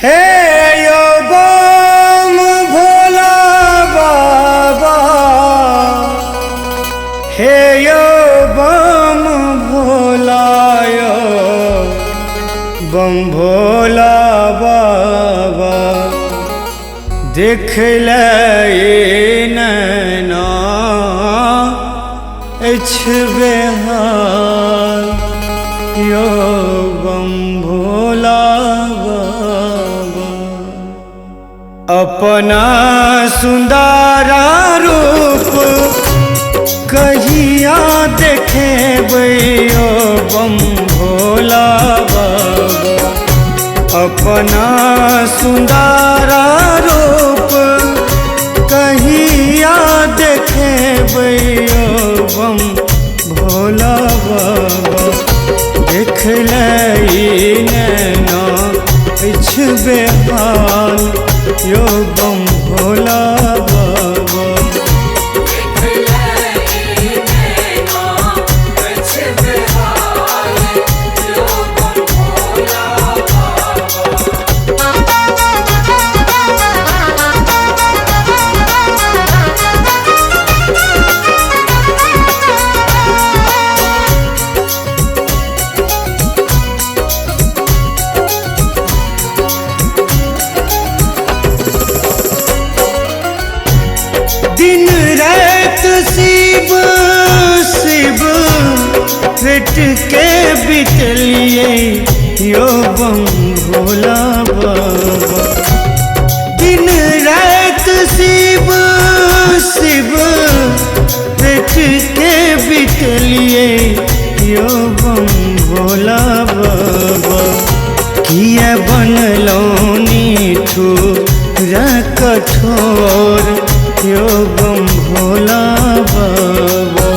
हे यो बम भोला बाबा, हे यो बम भोला यो बम भोला बाबा, देख ले नैना बेहाल यो बम भोला बाबा। अपना सुंदर रूप कहिया देखेबै यो बम भोला बाबा। अपना सुंदर रूप कहिया देखेबै यो बम भोला बाबा। देख ले नैना बेहाल यो बम भोला बाबा। दिन रात शिव शिव पेट के बितलिए यो बम भोला बाबा। दिन रात शिव शिव पेट के बितलिए यो बम भोला बाबा। किया बनलो निठुर कठोर यो बम भोला बाबा।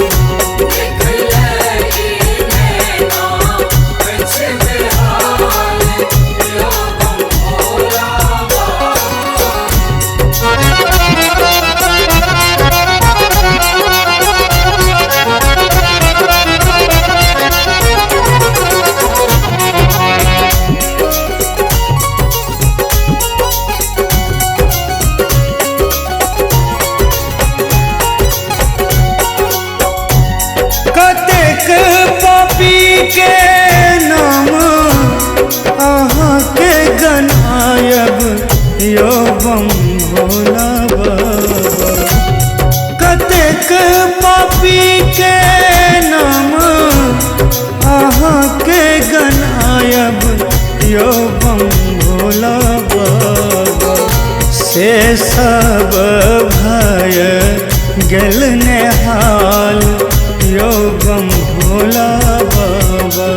के नाम अहाँ के गनायब यो बम भोला बाबा। कतेक पापी के नाम अहाँ के गनायब यो बम भोला बाबा। से सब भय गेल नेहाल यो बम भोला बाबा।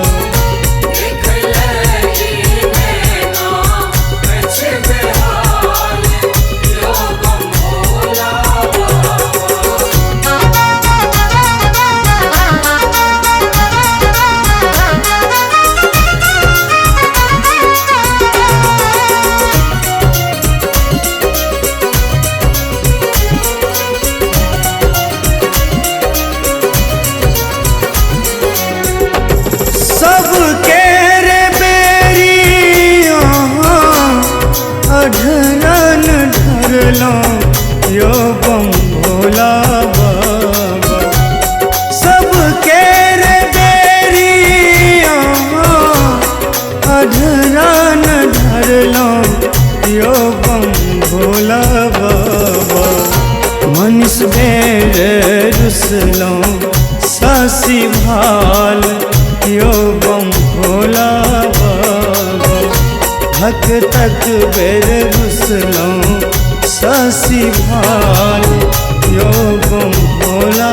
सबके रे बेरी अढ़रन ढरलो यो बम भोला बाबा। सबके रे बेरी अढ़रन ढरलो यो बम भोला बाबा। मनीष बेर रुसलो सासी भाल यो बम भोला बाबा। भक्तक बेर रुसलो सासी भाल यो बम भोला